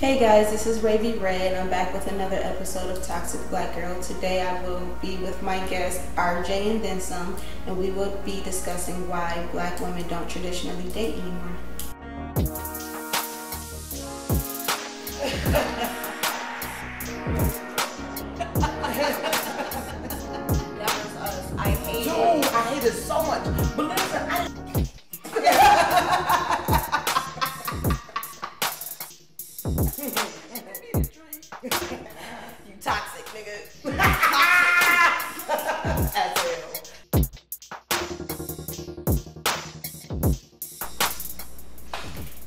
Hey guys, this is Ravy Ray and I'm back with another episode of Toxic Black Girl. Today I will be with my guest RJ and then some, and we will be discussing why black women don't traditionally date anymore. That was us. I hate Dude, it. I hate it so much. But listen, You toxic, nigga. as hell.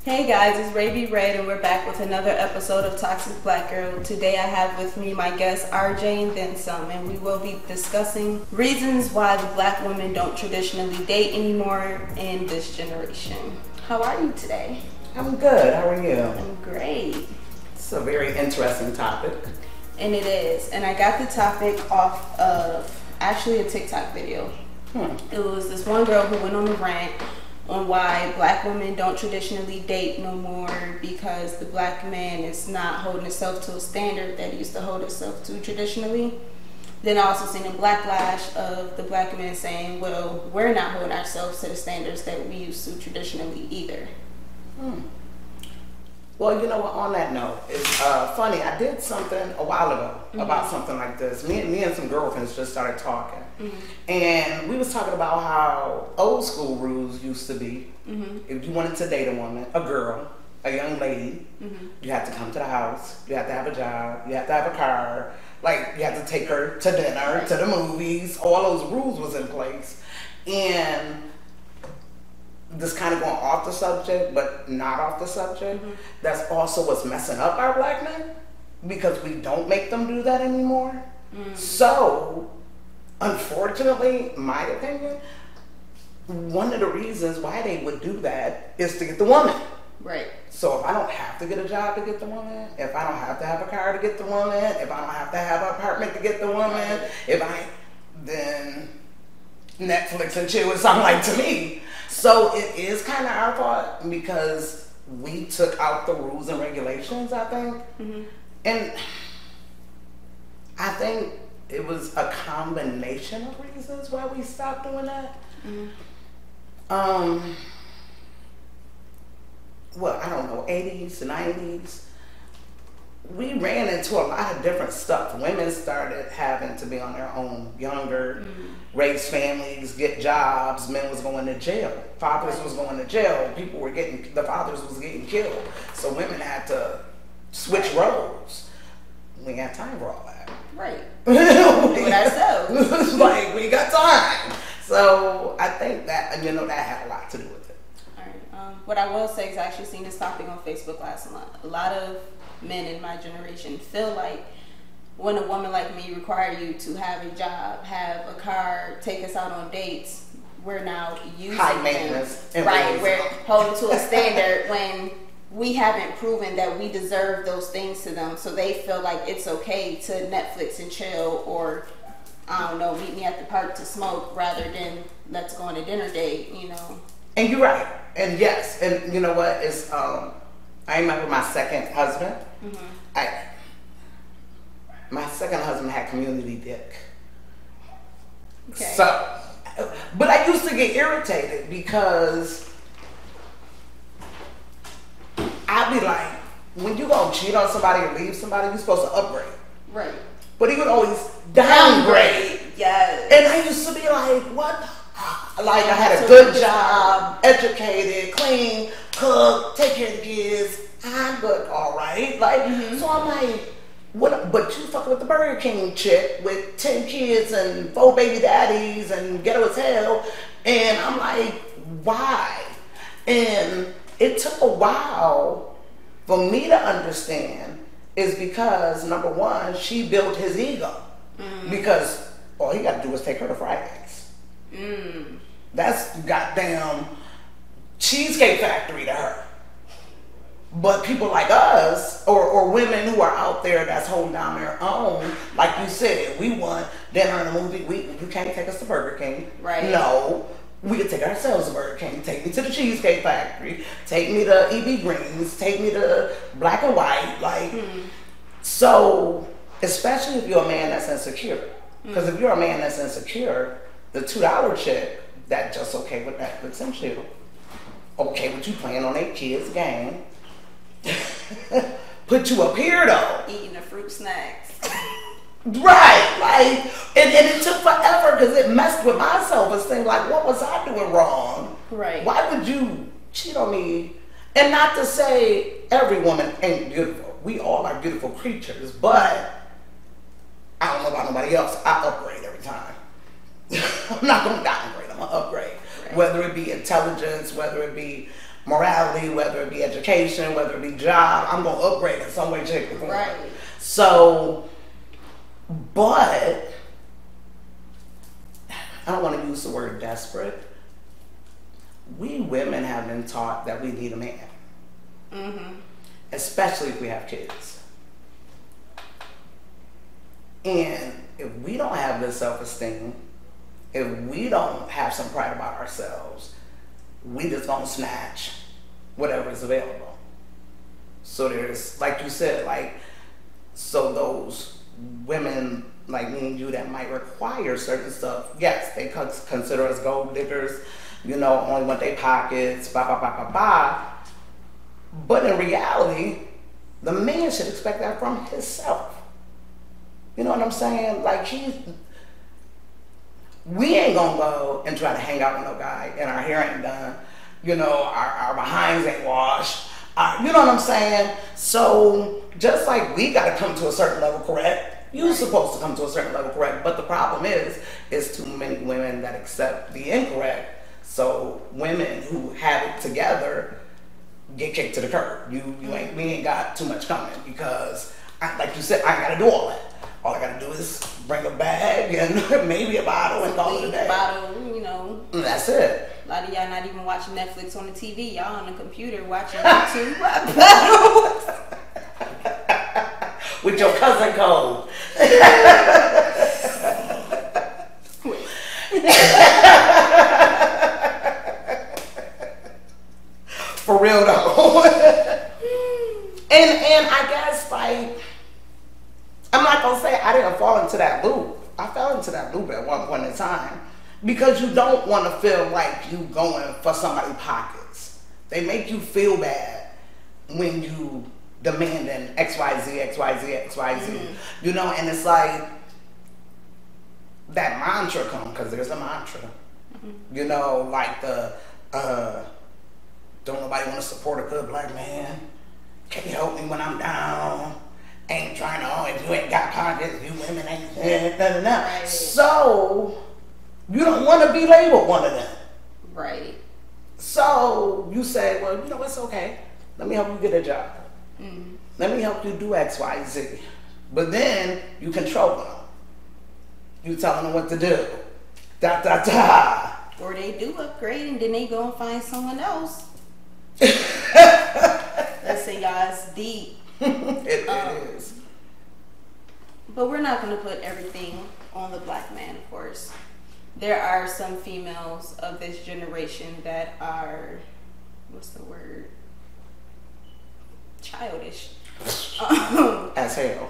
Hey guys, it's Ravy Ray and we're back with another episode of Toxic Black Girl. Today I have with me my guest RJ and then some, and we will be discussing reasons why the black women don't traditionally date anymore in this generation. How are you today? I'm good. How are you? I'm great. It's a very interesting topic. And it is. And I got the topic off of actually a TikTok video. It was this one girl who went on a rant on why black women don't traditionally date no more because the black man is not holding himself to a standard that he used to hold himself to traditionally. Then I also seen a backlash of the black men saying, well, we're not holding ourselves to the standards that we used to traditionally either. Well, you know what, on that note, it's funny. I did something a while ago about something like this. Me and some girlfriends just started talking. And we was talking about how old school rules used to be. If you wanted to date a woman, a girl, a young lady, you had to come to the house, you had to have a job, you had to have a car, like you had to take her to dinner, to the movies, all those rules was in place. And this kind of going off the subject, but not off the subject, that's also what's messing up our black men, because we don't make them do that anymore. So, unfortunately, my opinion, one of the reasons why they would do that is to get the woman. Right. So if I don't have to get a job to get the woman, if I don't have to have a car to get the woman, if I don't have to have an apartment to get the woman, then Netflix and chill is something like to me. So it is kind of our fault because we took out the rules and regulations, I think. And I think it was a combination of reasons why we stopped doing that. Well, I don't know, 80s, 90s. We ran into a lot of different stuff. Women started having to be on their own younger, raise families, get jobs. Men was going to jail. Fathers was going to jail. The fathers was getting killed. So women had to switch roles. We ain't got time for all that. Right. Do it ourselves. Like, we got time. So I think that, that had a lot to do with it. All right. What I will say is I actually seen this topic on Facebook last month. A lot of men in my generation feel like when a woman like me require you to have a job, have a car, take us out on dates, we're now using high maintenance. Right, we're holding to a standard when we haven't proven that we deserve those things to them. So they feel like it's okay to Netflix and chill, or I don't know, meet me at the park to smoke rather than let's go on a dinner date, And you're right. And yes, and you know what? It's I remember my second husband. My second husband had community dick. Okay. So, but I used to get irritated because I'd be like, when you gonna cheat on somebody or leave somebody, you're supposed to upgrade. Right. But he would always downgrade. Yes. And I used to be like, what? Like, I had a good job, educated, clean, cook, take care of the kids. I'm good, all right. Like, so I'm like, what? But you fucking with the Burger King chick with 10 kids and 4 baby daddies and ghetto as hell. And I'm like, why? And it took a while for me to understand, is because, number one, she built his ego. Because all he got to do is take her to Fridays. That's goddamn Cheesecake Factory to her. But people like us, or women who are out there that's holding down their own, like you said, we want dinner and a movie. You can't take us to Burger King. Right. No. We could take ourselves to Burger King, take me to the Cheesecake Factory, take me to E.B. Green's, take me to Black and White, like, so, especially if you're a man that's insecure. Because if you're a man that's insecure, the $2 chick that just okay with Netflix and chill, okay with you playing on their kids' game, put you up here though. Eating the fruit snacks. Right, like, and it took forever because it messed with my self-esteem. Like, what was I doing wrong? Right. Why would you cheat on me? And not to say every woman ain't beautiful. We all are beautiful creatures, but I don't know about nobody else. I upgrade every time. I'm not gonna downgrade. I'm gonna upgrade. Right. Whether it be intelligence, whether it be morality, whether it be education, whether it be job, I'm gonna upgrade in some way, shape, or form. Right. So. But I don't want to use the word desperate. We women have been taught that we need a man, especially if we have kids. And if we don't have this self-esteem, if we don't have some pride about ourselves, we just gonna snatch whatever is available. So there's, like you said, like, so those women like me and you that might require certain stuff, yes, they consider us gold diggers, you know, only want their pockets, blah, blah, blah, blah, blah. But in reality, the man should expect that from himself. You know what I'm saying? Like, we ain't gonna go and try to hang out with no guy and our hair ain't done, you know, our behinds ain't washed. You know what I'm saying? So just like we got to come to a certain level correct, you're supposed to come to a certain level correct. But the problem is too many women that accept the incorrect. So women who have it together get kicked to the curb. We ain't got too much coming because, like you said, I ain't got to do all that. All I got to do is bring a bag and maybe a bottle and call it a day. Bottle, you know. And that's it. A lot of y'all not even watching Netflix on the TV. Y'all on the computer watching YouTube. With your cousin code. For real though. and I guess, like, I'm not gonna say I didn't fall into that loop. I fell into that loop at one point in time. Because you don't want to feel like you going for somebody's pockets. They make you feel bad when you demanding X, Y, Z, X, Y, Z, X, Y, Z. You know, and it's like that mantra come, because there's a mantra. You know, like the don't nobody want to support a good black man. Can you help me when I'm down? Ain't trying to, oh, if you ain't got pockets, you women ain't right. So you don't want to be labeled one of them. Right. So you say, well, you know, it's okay. Let me help you get a job. Let me help you do X, Y, Z. But then you control them. You telling them what to do. Da, da, da. Or they do upgrade and then they go and find someone else. Let's say y'all, it's deep. It is. But we're not going to put everything on the black man, of course. There are some females of this generation that are, what's the word? Childish. As hell.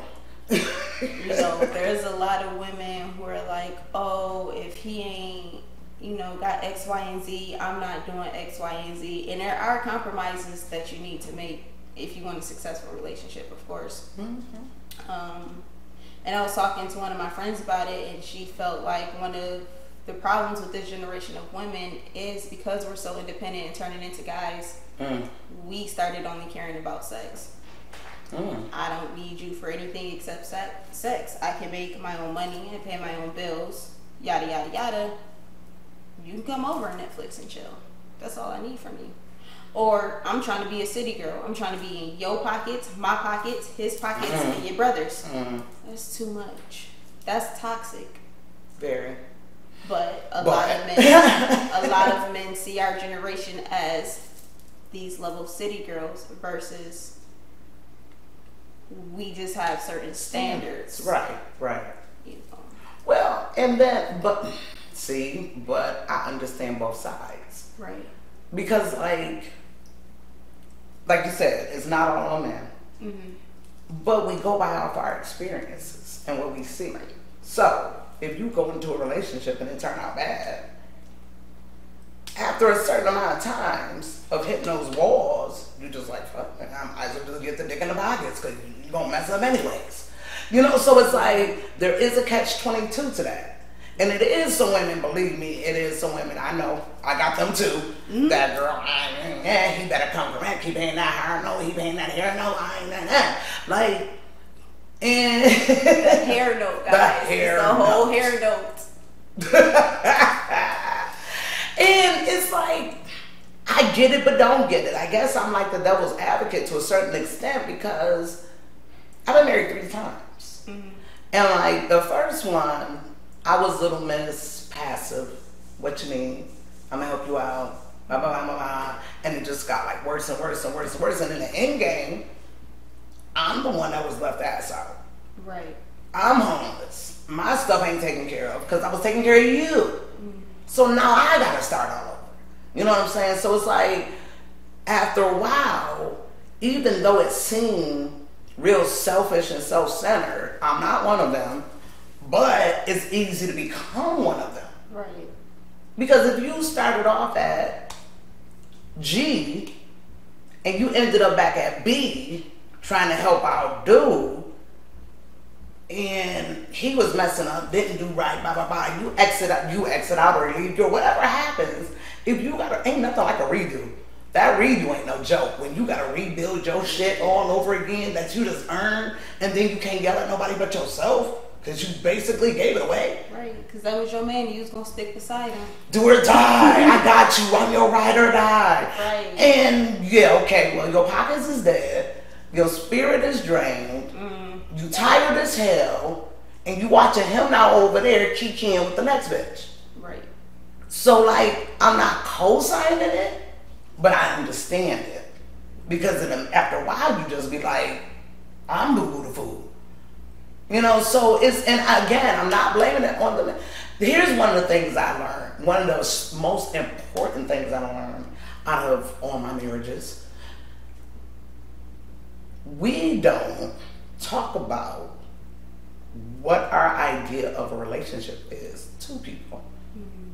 You know, there's a lot of women who are like, oh, if he ain't, you know, got X, Y, and Z, I'm not doing X, Y, and Z. And there are compromises that you need to make if you want a successful relationship, of course. And I was talking to one of my friends about it, and she felt like one of the problems with this generation of women is because we're so independent and turning into guys, we started only caring about sex. I don't need you for anything except sex. I can make my own money and pay my own bills, yada, yada, yada. You can come over and Netflix and chill. That's all I need from you. Or I'm trying to be a city girl. I'm trying to be in your pockets, my pockets, his pockets, and your brother's. That's too much. That's toxic. Very. But a lot of men see our generation as these level city girls versus we just have certain standards. Right, right. You know. Well, and then, but See, but I understand both sides. Right. Because like you said, it's not all on men. Mm-hmm. But we go by off our experiences and what we see. Right. So if you go into a relationship and it turned out bad, after a certain amount of times of hitting those walls, you just like, fuck, man, I might as well just get the dick in the pockets because you're going to mess up anyways. You know, so it's like, there is a catch-22 to that. And it is some women, believe me, it is some women, I know, I got them too. Mm-hmm. That girl, he better come correct, he paying that hair, no, he paying that hair, no, I ain't that. Like, and the hair note, guys. The whole hair note. And it's like, I get it, but don't get it. I guess I'm like the devil's advocate to a certain extent because I've been married 3 times. Mm-hmm. And like the first one, I was little miss passive. What you mean? I'm gonna help you out. Blah, blah, blah, blah, blah. And it just got like worse and worse and worse and worse. And in the end game, I'm the one that was left ass out. Right. I'm homeless. My stuff ain't taken care of because I was taking care of you. Mm-hmm. So now I gotta start all over. You know what I'm saying? So it's like, after a while, even though it seemed real selfish and self-centered, I'm not one of them, but it's easy to become one of them. Right. Because if you started off at G, and you ended up back at B, trying to help out dude, and he was messing up, didn't do right, blah, blah, blah. You exit out or leave, or whatever happens. If you ain't nothing like a redo. That redo ain't no joke. When you gotta rebuild your shit all over again that you just earned, and then you can't yell at nobody but yourself, because you basically gave it away. Right, because that was your man, you was gonna stick beside him. Do or die, I got you, I'm your ride or die. Right. And yeah, okay, well, your pockets is dead, your spirit is drained, you tired as hell, and you watching him now over there kikiing with the next bitch. Right. So like, I'm not co-signing it, but I understand it. Because after a while, you just be like, I'm boo-boo the fool. You know, so and again, I'm not blaming it on the men. Here's one of the things I learned. One of the most important things I learned out of all my marriages. We don't talk about what our idea of a relationship is to people. Mm-hmm.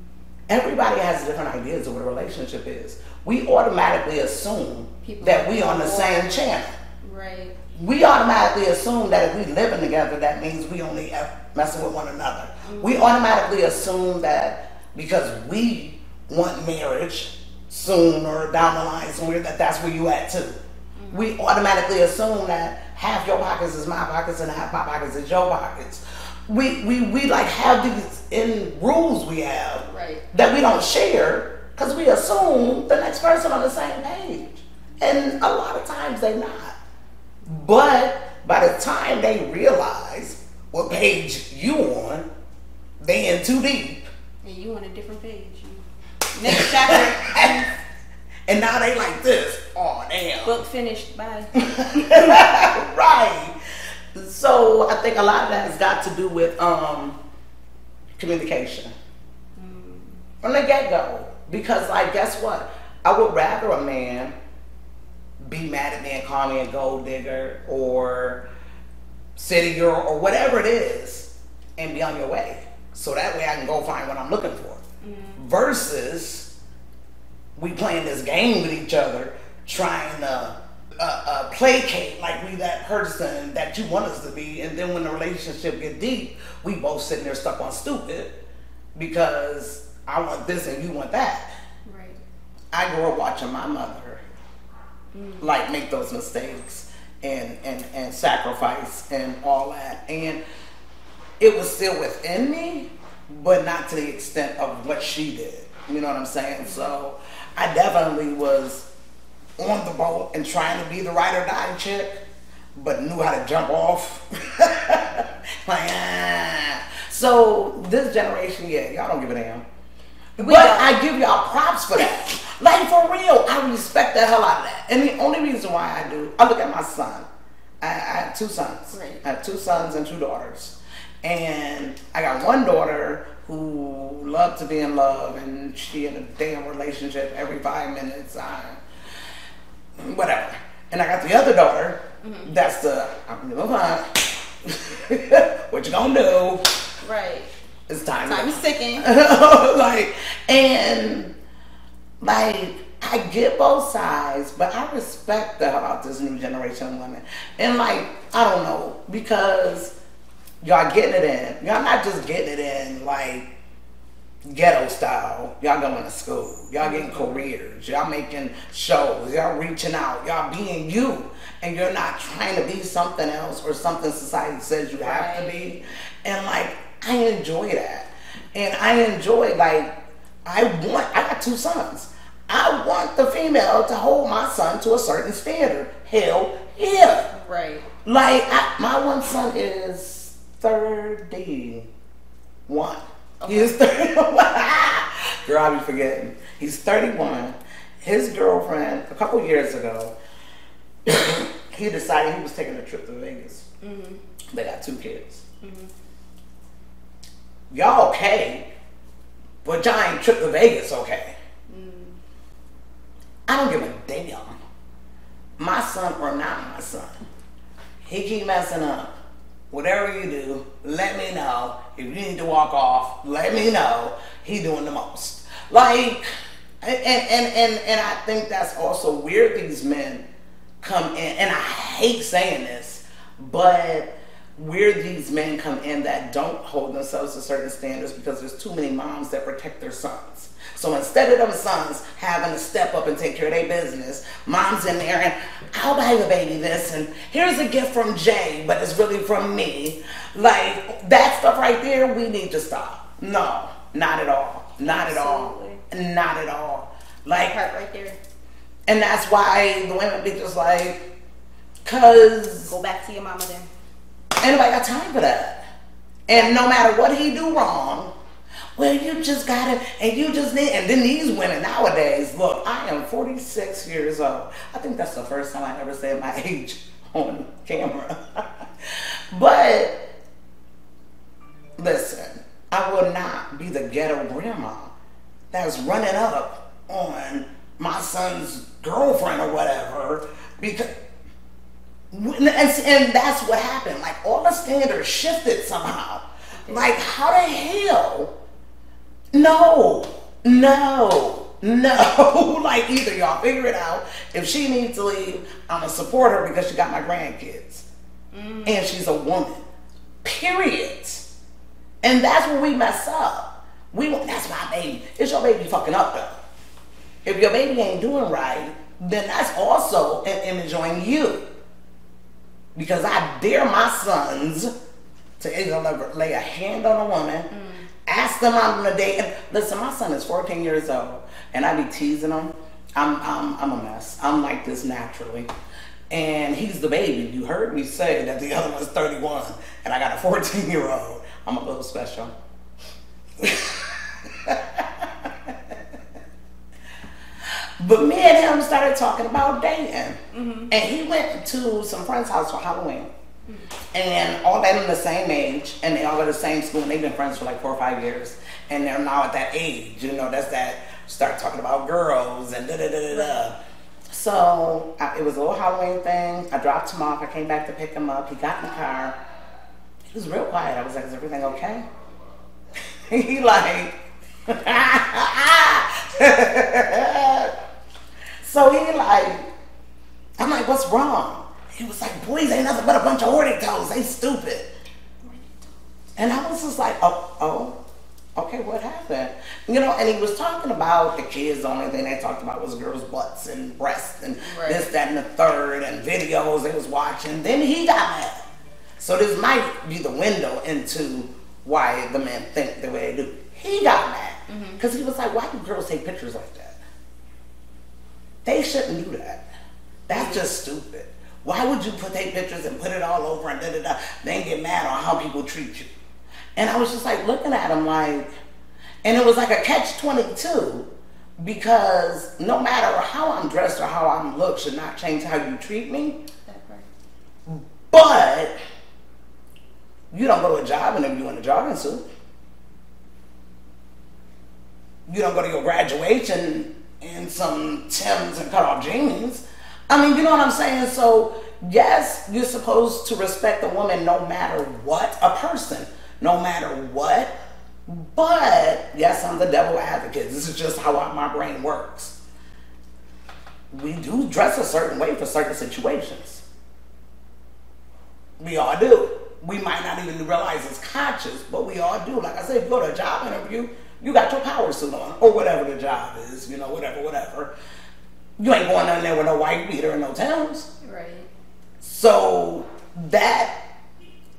Everybody has different ideas of what a relationship is. We automatically assume that we on the same channel. Right. We automatically assume that if we living together, that means we only messing with one another. Mm-hmm. We automatically assume that because we want marriage soon or down the line somewhere, that's where you at too. Mm-hmm. We automatically assume that half your pockets is my pockets and half my pockets is your pockets. We like have these rules we have that we don't share because we assume the next person on the same page. And a lot of times they're not. But by the time they realize what page you on, they in too deep. And you on a different page. Next chapter. And now they like this. Oh, damn. Book finished. Bye. Right. So I think a lot of that has got to do with communication. From the get-go. Because, like, guess what? I would rather a man be mad at me and call me a gold digger or city girl or whatever it is and be on your way. So that way I can go find what I'm looking for. Versus we playing this game with each other trying to placate like we that person that you want us to be, and then when the relationship get deep, we both sitting there stuck on stupid because I want this and you want that. Right. I grew up watching my mother like make those mistakes and sacrifice and all that, and it was still within me, but not to the extent of what she did. You know what I'm saying? So I definitely was on the boat and trying to be the ride or die chick, but knew how to jump off. So this generation, yeah, y'all don't give a damn. But I give y'all props for that. Like, for real, I respect the hell out of that. And the only reason why I do, I look at my son. I have 2 sons. Right. I have 2 sons and 2 daughters. And I got one daughter who love to be in love and she in a damn relationship every 5 minutes, whatever. And I got the other daughter, that's the, I'm gonna move on. What you gonna do? Right. It's time. Time is ticking. Like, and like, I get both sides, but I respect the hell out this new generation of women. And like, I don't know, because y'all getting it in. Y'all not just getting it in like ghetto style. Y'all going to school. Y'all getting careers. Y'all making shows. Y'all reaching out. Y'all being you. And you're not trying to be something else or something society says you have to be. And like, I enjoy that. And I enjoy, like, I got 2 sons. I want the female to hold my son to a certain standard. Hell yeah. Right. Like, my one son is 31. Okay. He is 31. Girl, I be forgetting. He's 31. His girlfriend, a couple years ago, he decided he was taking a trip to Vegas. They got 2 kids. Y'all okay, but y'all ain't trip to Vegas okay. I don't give a damn. My son or not my son. He keep messing up. Whatever you do, let me know. If you need to walk off, let me know. He doing the most. Like, and I think that's also where these men come in. And I hate saying this, but where these men come in that don't hold themselves to certain standards because there's too many moms that protect their sons. So instead of them sons having to step up and take care of their business, mom's in there and I'll buy the baby this and here's a gift from Jay, but it's really from me. Like, that stuff right there, we need to stop. No, not at all. Not at all. Not at all. Like, Part right there. And that's why the women be just like, cause go back to your mama then. Ain't nobody got time for that. And no matter what he do wrong, well, you just gotta, and you just need, and then these women nowadays, look, I am 46 years old. I think that's the first time I ever said my age on camera. But, listen, I will not be the ghetto grandma that's running up on my son's girlfriend or whatever, because, and that's what happened. Like, all the standards shifted somehow. Like, how the hell? No. Like, either y'all figure it out. If she needs to leave, I'm going to support her because she got my grandkids. And she's a woman. Period. And that's where we mess up. That's my baby. It's your baby fucking up, though. If your baby ain't doing right, then that's also an image on you. Because I dare my sons to either lay a hand on a woman, ask them out on a date. And listen, my son is 14 years old, and I be teasing him. I'm a mess. I'm like this naturally. And he's the baby. You heard me say that the other one's 31, and I got a 14-year-old. I'm a little special. But me and him started talking about dating. And he went to some friend's house for Halloween. And all them the same age, and they all go to the same school, and they've been friends for like 4 or 5 years. And they're now at that age, you know, that's that, start talking about girls and da-da-da-da-da. So it was a little Halloween thing. I dropped him off. I came back to pick him up. He got in the car. He was real quiet. I was like, is everything okay? He like, so he like, I'm like, what's wrong? He was like, boys ain't nothing but a bunch of horny toes. They stupid. And I was just like, oh, okay, what happened? You know, and he was talking about the kids. The only thing they talked about was girls' butts and breasts and this, that, and the third, and videos they was watching. Then he got mad. So this might be the window into why the men think the way they do. He got mad. Because he was like, why do girls take pictures like that? They shouldn't do that. That's just stupid. Why would you put their pictures and put it all over and da-da-da, then get mad on how people treat you? And I was just like looking at him like, and it was like a catch-22, because no matter how I'm dressed or how I'm look should not change how you treat me. But you don't go to a job and if you're in a jogging suit. You don't go to your graduation in some Timbs and cut off jeans. I mean, you know what I'm saying? So, yes, you're supposed to respect a woman no matter what, a person, no matter what. But, yes, I'm the devil advocate. This is just how my brain works. We do dress a certain way for certain situations. We all do. We might not even realize it's conscious, but we all do. Like I said, if you go to a job interview, you got your power suit on, or whatever the job is, you know, whatever. You ain't going down there with no white beater and no Timbs. Right. So that,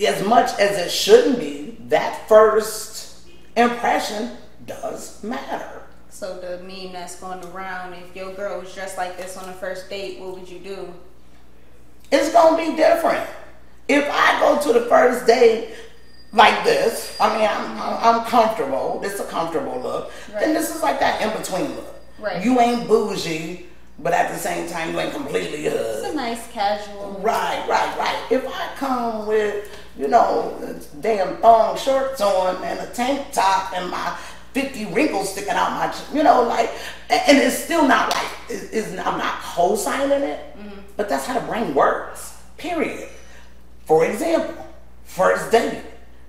as much as it shouldn't be, that first impression does matter. So the meme that's going around, if your girl was dressed like this on the first date, what would you do? It's gonna be different. If I go to the first date like this, I mean, I'm comfortable. This is a comfortable look. Right. Then this is like that in-between look. Right. You ain't bougie, but at the same time, you ain't completely hood. It's a nice casual. Right. If I come with, you know, damn thong shorts on and a tank top and my 50 wrinkles sticking out my, you know, like, and it's still not like, I'm not co-signing it, but that's how the brain works, period. For example, first date.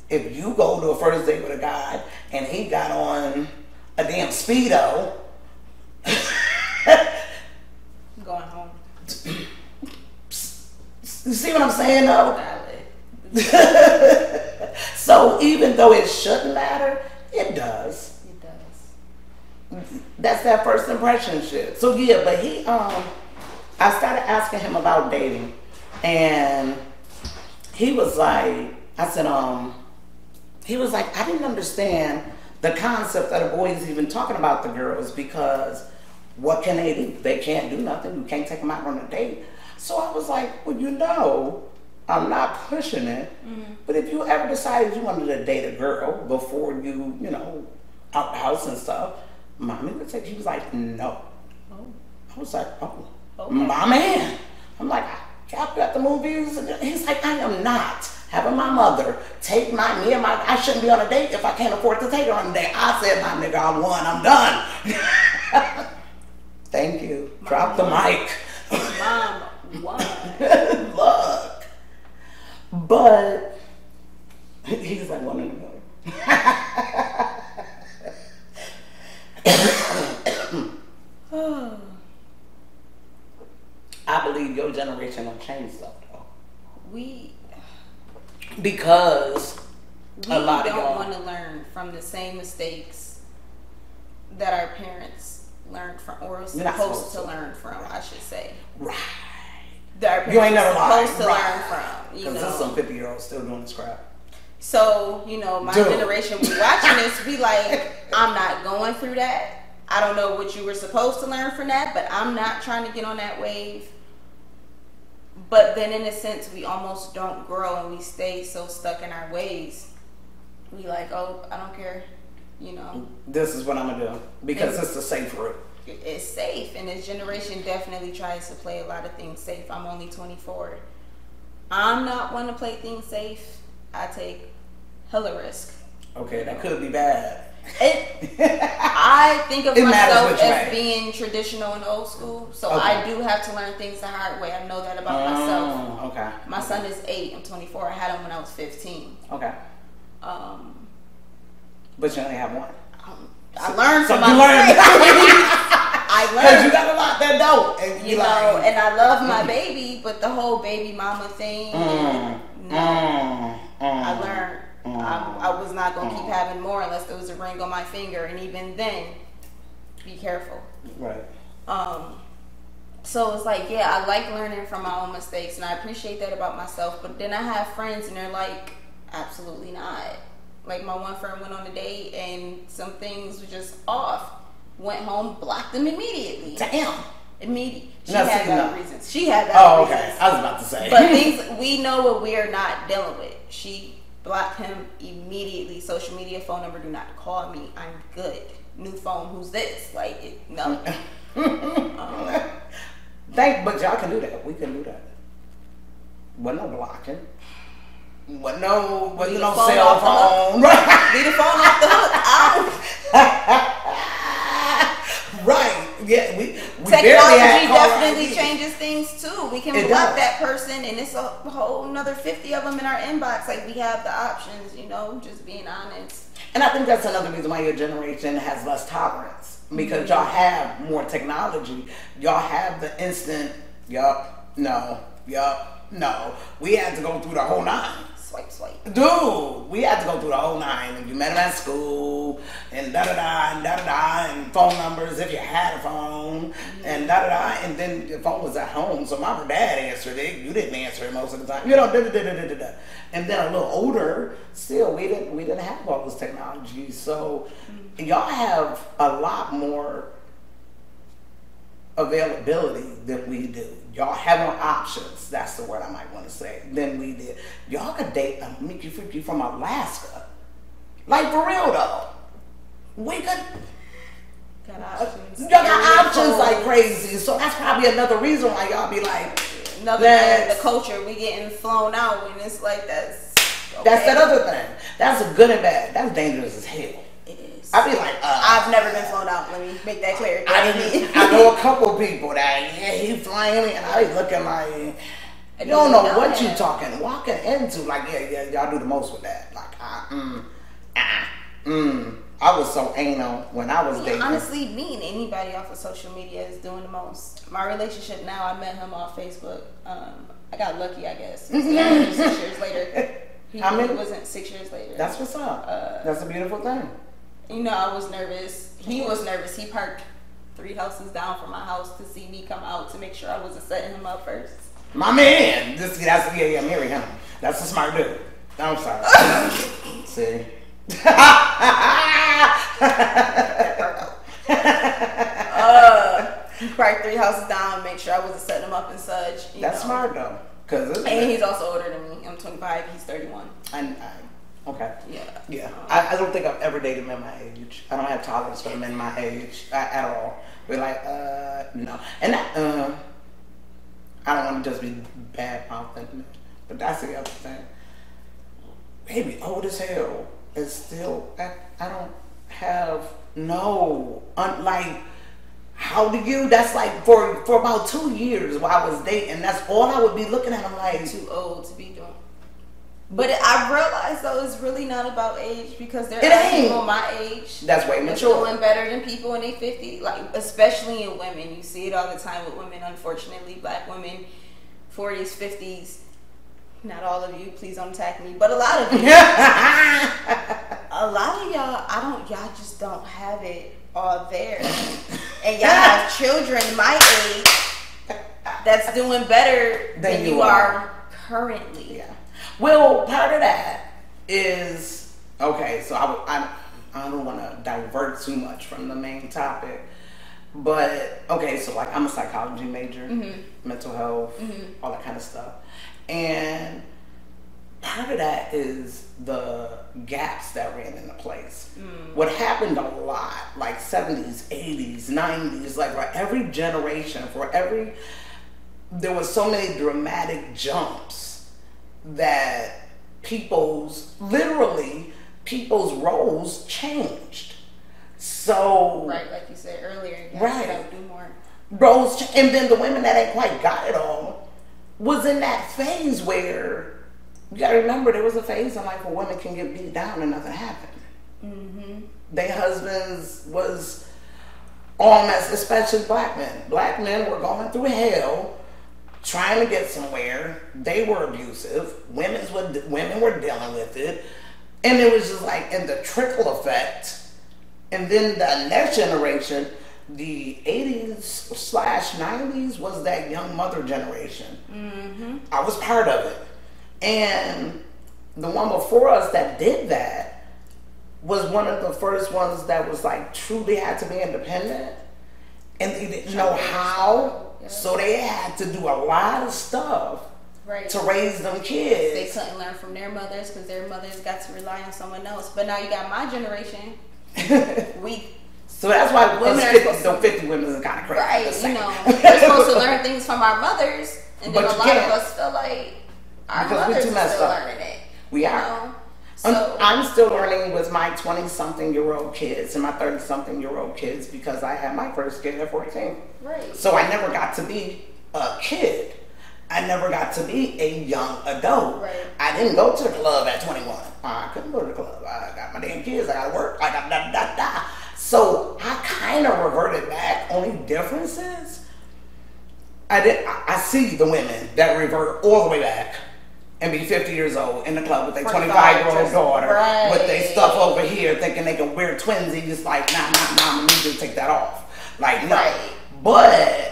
If you go to a first date with a guy and he got on a damn Speedo, Going home. You see what I'm saying though? So even though it shouldn't matter, it does. It does. That's that first impression shit. So yeah, but I started asking him about dating, and he was like, he was like, I didn't understand the concept that the boys even talking about the girls, because what can they do? They can't do nothing. You can't take them out on a date. So I was like, well, you know, I'm not pushing it, but if you ever decided you wanted to date a girl before you know, out the house and stuff, mommy would say, he was like, no. Oh. I was like, oh, Okay. my man. I'm like, I've got the movies. He's like, I am not having my mother take I shouldn't be on a date if I can't afford to take her on a date. I said, my nigga, I won, I'm done. Thank you. Drop the mic. Mom won. Look. But he's like one in a million. I believe your generation will change stuff though. Because we a lot of don't y'all want to learn from the same mistakes that our parents learned from, or were supposed to learn from, I should say. Right. That our You ain't parents never were lied. supposed to learn from. You Because know. there's some 50-year-olds still doing this crap. So, you know, my Dude. generation, we watching this, we like, I'm not going through that. I don't know what you were supposed to learn from that, but I'm not trying to get on that wave. But then in a sense, we almost don't grow and we stay so stuck in our ways. We like, oh, I don't care, you know. This is what I'm going to do. Because it's the safe route. It's safe, and this generation definitely tries to play a lot of things safe. I'm only 24. I'm not one to play things safe. I take hella risk. Okay, that could be bad. I think of It matters myself which as way. being traditional and old school, so Okay. I do have to learn things the hard way. I know that about myself. Okay. My son is 8. I'm 24. I had him when I was 15. Okay. But you only have one. I learned So from you my learned. mistakes. I Because you learned, got a lot that don't. And you know, and I love my baby, but the whole baby mama thing, no. I learned I was not going to keep having more unless there was a ring on my finger, and even then, be careful. Right. So it's like, yeah, I like learning from my own mistakes, and I appreciate that about myself, but then I have friends, and they're like, absolutely not. Like, my one friend went on a date, and some things were just off. Went home, blocked them immediately. Damn. Immediately. She No, had see, valid no. reasons. She had valid Oh, okay. reasons. I was about to say. But things, we know what we're not dealing with. She blocked him immediately. Social media, phone number, do not call me. I'm good. New phone, who's this? Like, no. But y'all can do that. We can do that. Wasn't no blocking. Wasn't no Leave the cell phone off the phone. Right. Leave the phone off the hook. Yeah, we technology definitely changes things too. We can block that person, and it's a whole another 50 of them in our inbox. Like, we have the options, you know, just being honest. And I think that's another reason why your generation has less tolerance, because y'all have more technology. Y'all have the instant, yup, no, yup, no. We had to go through the whole 9. Swipe. Dude, we had to go through the whole 9. And you met him at school, and da-da-da, and da-da-da, and phone numbers if you had a phone, and da-da-da, and then your phone was at home, so mom or dad answered it. You didn't answer it most of the time. You know, da-da-da-da-da-da. And then a little older, still, we didn't have all this technology. So y'all have a lot more availability than we do. Y'all have more options, that's the word I might want to say, than we did. Y'all could date a Mickey Freaky from Alaska. Like, for real though. We could. Got options. Y'all got options like crazy. So that's probably another reason why y'all be like, the culture, we getting flown out, and it's like that's okay. That's that other thing. That's a good and bad. That's dangerous as hell. It is. I be like, I've never been flown out. Let me make that clear. I know a couple people that he flying me, and I be looking like, you don't know what you walking into. Like, yeah, y'all do the most with that. Like, I was so anal when I was dating. Honestly, me and anybody off of social media is doing the most. My relationship now, I met him off Facebook. I got lucky, I guess. 6 years later. He wasn't 6 years later. That's what's up. That's a beautiful thing. You know, I was nervous. He was nervous. He parked 3 houses down from my house to see me come out to make sure I wasn't setting him up first. My man. Marry him. That's a smart dude. I'm sorry. See? He parked 3 houses down, make sure I wasn't setting him up and such. That's smart though. And he's also older than me. I'm 25, he's 31. Okay. Yeah. I don't think I've ever dated men my age. I don't have tolerance for men my age at all. We're like, no. And that, I don't want to just be bad mouthing, but that's the other thing. Baby, old as hell is still, I don't have, like, how do you, that's like for about 2 years while I was dating, that's all I would be looking at. I'm like, too old to be doing. But I realized though it's really not about age, because there are people my age that's way mature doing better than people in their 50s, like especially in women. You see it all the time with women, unfortunately, black women, 40s, 50s. Not all of you, please don't attack me, but a lot of you. A lot of y'all just don't have it all there. And y'all have children my age that's doing better than you are currently. Yeah. Well, part of that is, okay, so I don't want to divert too much from the main topic, but, okay, so like I'm a psychology major, mental health, all that kind of stuff. And part of that is the gaps that ran into place. What happened a lot, like 70s, 80s, 90s, like for every generation, there was so many dramatic jumps that people's roles changed. So right, like you said earlier, you right, gotta do more. Roles, and then the women that ain't quite got it all was in that phase where you gotta remember there was a phase in life where women can get beat down and nothing happened. Their husbands was all mess, especially black men. Black men were going through hell trying to get somewhere. They were abusive. Women were dealing with it. And it was just like in the trickle effect. And then the next generation, the 80s/90s was that young mother generation. I was part of it. And the one before us that did that was one of the first ones that was like truly had to be independent. And they didn't know how. So they had to do a lot of stuff to raise them kids. They couldn't learn from their mothers because their mothers got to rely on someone else. But now you got my generation. So that's why women 50 women is kind of crazy. Right, we're supposed to learn things from our mothers. And then a lot of us feel like our mothers are still learning it. We are. So I'm still learning with my 20-something-year-old kids and my 30-something-year-old kids because I had my first kid at 14. Right. So I never got to be a kid. I never got to be a young adult. Right. I didn't go to the club at 21. I couldn't go to the club. I got my damn kids. I got to work. I got da. So I kind of reverted back. Only difference is I see the women that revert all the way back and be 50 years old in the club with their 25-year-old daughter right. with their stuff over here thinking they can wear twinsies. Like, nah, I need to take that off. Like, no. Right. But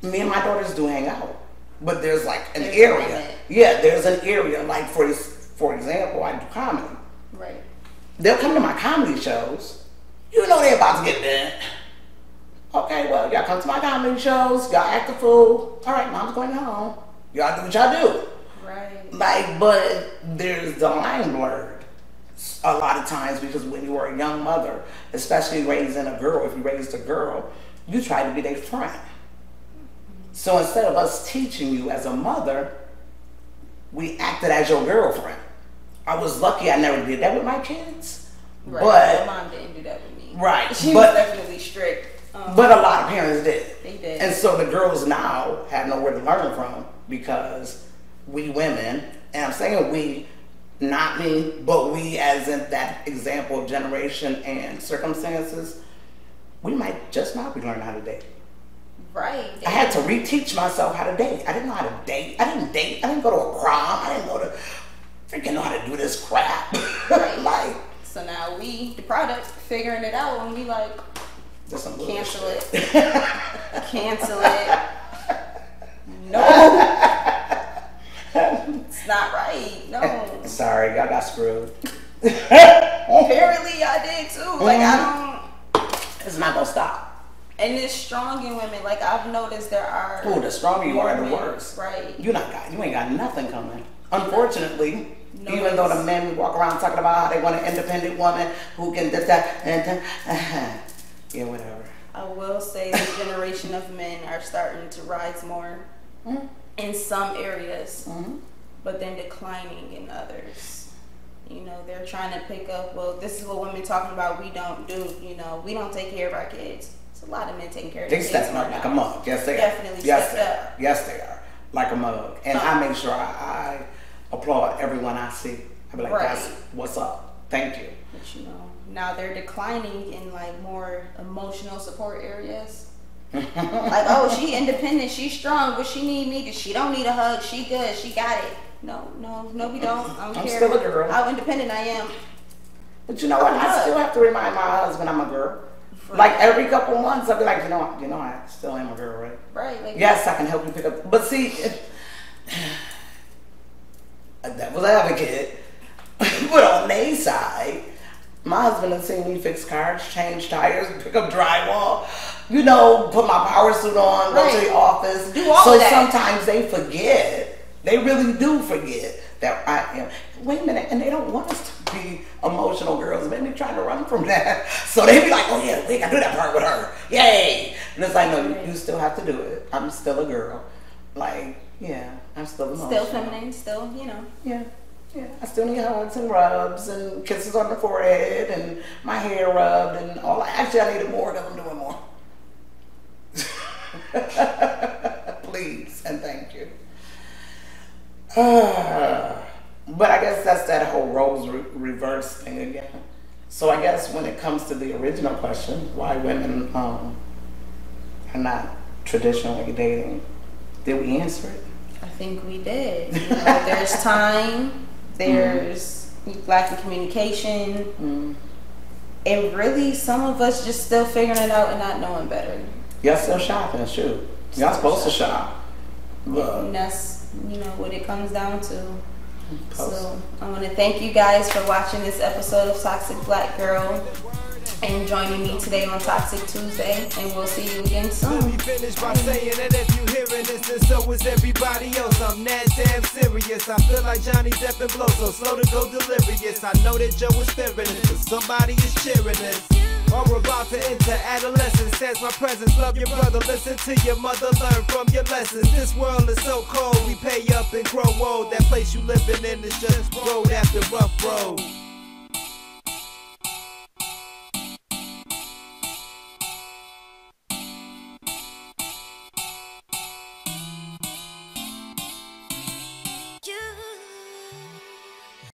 me and my daughters do hang out. But there's like an area. Yeah, there's an area. Like, for example, I do comedy. Right. They'll come to my comedy shows. You know they're about to get bent. Okay, well, y'all come to my comedy shows. Y'all act a fool. All right, mom's going home. Y'all do what y'all do. Right. Like, but there's the line blurred a lot of times because when you were a young mother, especially raising a girl, if you raised a girl, you try to be their friend. So instead of us teaching you as a mother, we acted as your girlfriend. I was lucky I never did that with my kids. Right. But my mom didn't do that with me. Right. She was definitely strict. But a lot of parents did. They did. And so the girls now have nowhere to learn from because we women, and I'm saying we, not me, but we as in that example of generation and circumstances, we might just not be learning how to date. Right. I had to reteach myself how to date. I didn't know how to date. I didn't date. I didn't go to a prom. I didn't go to freaking know how to do this crap. Right. Like, so now we, the product, figuring it out and we like, cancel it. Cancel it. No. It's not right. No. Sorry, y'all got screwed. Apparently I did too. Like I don't. It's not gonna stop. And it's strong in women. Like I've noticed there are. Oh, the stronger you are, the worse. Right. You ain't got nothing coming. Unfortunately, no, even though the men walk around talking about how they want an independent woman who can yeah, whatever. I will say the generation of men are starting to rise more in some areas, but then declining in others. You know, they're trying to pick up, well, this is what women talking about we don't do. You know, we don't take care of our kids. It's a lot of men taking care of their kids. They stepping up like a mug. Yes, they are. Definitely stepped up. Yes, they are. Like a mug. And I make sure I applaud everyone I see. I be like, that's what's up. Thank you. But you know, now they're declining in like more emotional support areas. Like, oh, she independent, she's strong, but she need me. She don't need a hug. She good. She got it. No, we don't. I don't I'm care still a girl. how independent I am. But you know what? I still have to remind my husband I'm a girl. Like every couple months, I'll be like, you know, I still am a girl, right? Right. Like, yes, I can help you pick up. But see, that was advocate. But on their side, my husband has seen me fix cars, change tires, pick up drywall, you know, put my power suit on, go to the office. Do all of that. Sometimes they forget. They really do forget that I am. Wait a minute, and they don't want us to be emotional girls. Maybe trying to run from that. So they be like, oh yeah, we gotta do that part with her. Yay! And it's like, no, you still have to do it. I'm still a girl. Like, yeah, I'm still emotional. Still feminine, still, you know. Yeah. I still need hugs and rubs and kisses on the forehead and my hair rubbed and all. Actually, I needed more because I'm doing more. Please and thank you. But I guess that's that whole roles reverse thing again. So I guess when it comes to the original question, why women are not traditionally dating, did we answer it? I think we did. You know, there's time, there's lack of communication, and really some of us just still figuring it out and not knowing better. Y'all still shopping, it's true. Y'all supposed to shop. And that's, you know, what it comes down to. So I want to thank you guys for watching this episode of Toxic Black Girl and joining me today on Toxic Tuesday, and we'll see you again soon. Let me finish by saying that if you hearing this, then so is everybody else. I'm that damn serious. I feel like Johnny Depp and Blow, so slow to go delirious. I know that Joe is fearing this, but somebody is cheering this. Or we're about to enter adolescence. Sense my presence, love your brother, listen to your mother, learn from your lessons. This world is so cold, we pay up and grow old. That place you living in is just road after rough road.